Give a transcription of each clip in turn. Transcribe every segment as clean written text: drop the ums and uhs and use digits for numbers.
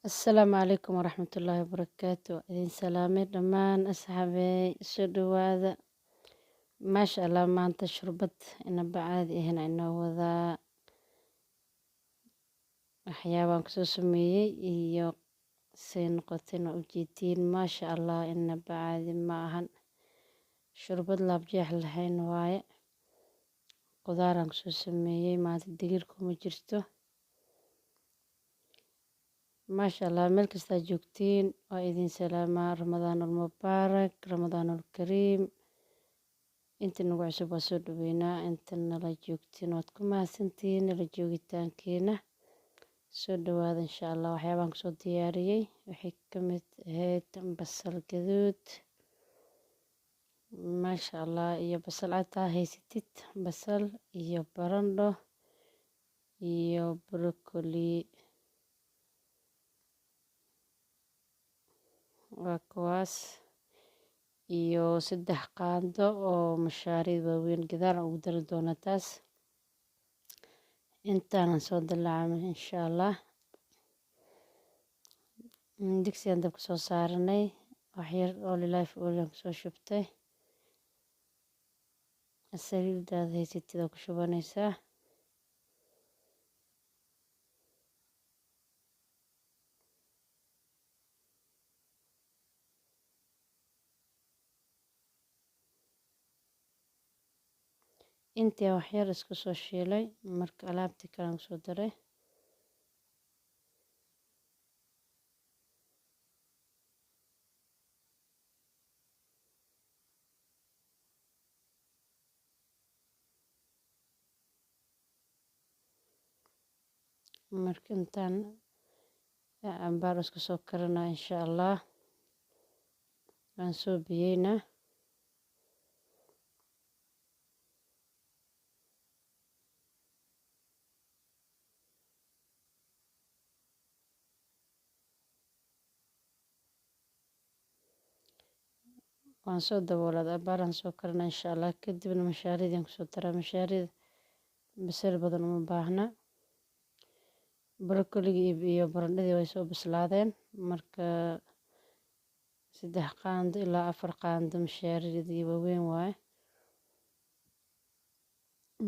Asalaamu calaykum waraxmatullaahi wabarakaatu. Waa idin salaamay dhammaan asxaabey soo dhawaada. Maasha Allah, maanta shurbad inaba caadi ahna inoo wadaa waxyaabaan kusoo sameeyey iyo say noqotayna u jeedtiin. Maasha Allah, inaba caadi ma ahan. Shurbad laabjeex lahayn waaye. Qudaaraan kusoo sameeyey maanta digir kuma jirto. maasha Allah, meel kastaa joogtiin waa idin salaamaa. Ramadaanul mubaarak, Ramadaanul kariim. inta nagu cusub waa soo dhaweynaa, inta nala joogtiin waad ku mahadsantihiin nala joogitaankeena. soo dhawaada insha Allah. waxyaabaan kusoo diyaariyey waxay ka mid ahayd basal gaduud, maasha Allah, iyo basal cataa haysatid, basal iyo barandho iyo broccoli. waa kuwaas iyo 3 qaando oo mashaariid waaweyn gadaal ugu dari doona taas. intaanan soo dilaacay insha Allah. digsigan dabka soo saaranay waxyar olive oil aan kusoo shubtay. saliidaad haysatid oo ku shubanaysaa. intii waxyar isku soo shiilay marka alaabtii kale aan kusoo daray. marka intaan cambaar isku soo karinaa insha Allah. waan soo biyeynaa. waan soo daboolaa abaaraan soo karinaa insha Allah. kadibna mashaariidaan kusoo daraa. mashaariid basal badan uma baahna. broccoli iyo barandhadii way soo bislaadeen. marka 3 qaando ilaa 4 qaando mashaariidii waaweyn waaye.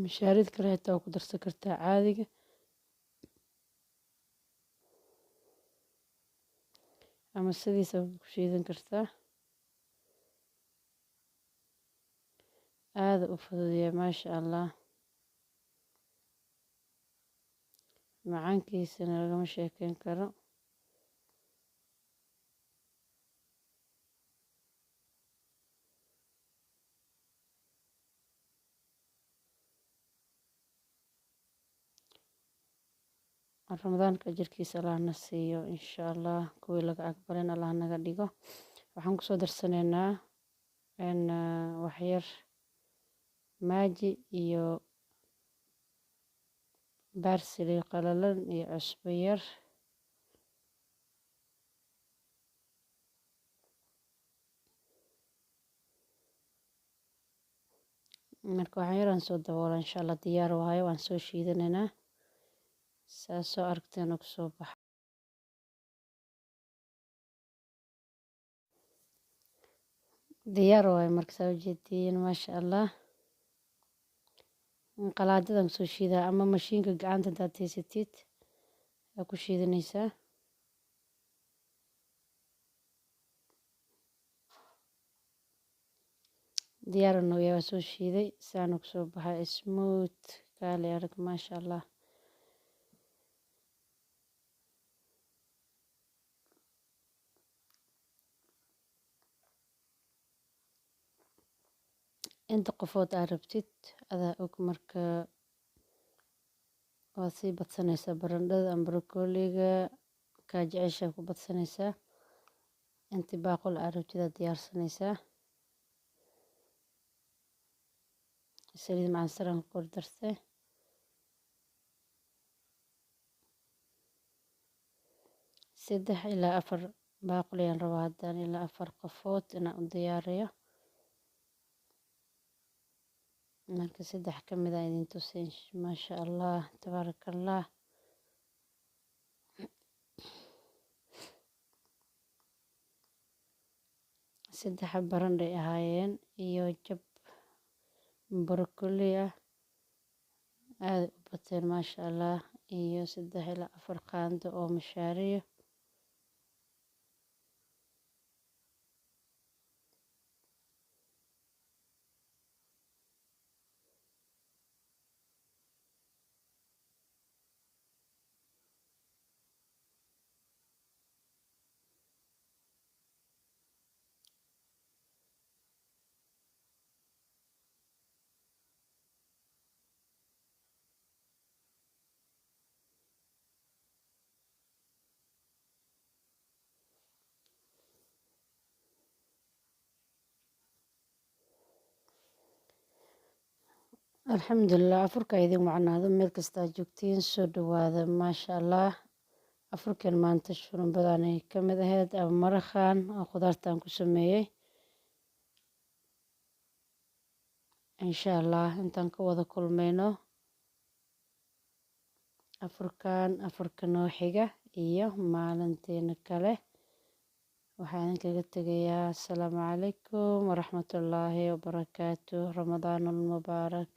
mashaariid kale xitaa waa ku darsan kartaa caadiga. ama sidiisa ku shiidan kartaa. aada u fududeeya maasha Allah. macaankiisana lagama sheekeyn karo. ramadaanka jirkiisa Allah na siiyo insha Allah. kuwii laga aqbalin Allah naga dhigo. waxaan kusoo darsanaynaa waxyar maaji iyo baarsili qalalan iyo cusbo yar. marka waxaan yaraan soo daboola insha Allah. diyaar waayo waan soo shiidanaynaa. saasoo aragteena kusoo baxa. diyaar waayo marka saa ujeediin maasha Allah. qalaadadan kusoo shiidaa ama mashiinka gacanta hadaad haysatid aa ku shiidanaysaa. diyaarana waa soo shiiday saana kusoo baxay smooth kaali arag maasha Allah. inta qofood aad rabtid adaa og. marka waad sii badsanaysaa barandhada ama broccoliga kaa jeceshaa ku badsanaysaa. intii baaqul aad rabtid aad diyaarsanaysaa. saliid macansaraan ku kor dartay. 3 ilaa 4 baaqul ayaan rabaa haddaan ilaa 4 qofood inaan u diyaariyo. marka 3 ka mid ah idin tusay maasha Allah tabaarakallah. saddex barandhay ahaayeen iyo jab brokoli ah aad u bateen maasha allah iyo 3 ilaa 4 qaando oo mashaariyo alxamdulilah afurka idin macnaado meel kastaa joogtiin soo dhawaada maasha allah afurkan maanta shurunbadan ay ka mid ahayd ama maraqan oo khudaartan ku sameeyey insha allah intaan ka wada kulmayno afurka noo xiga iyo maalinteena kale waxaan kaga tegayaa asalaamu calaykum waraxmatullaahi wabarakaatu ramadaan mubaarak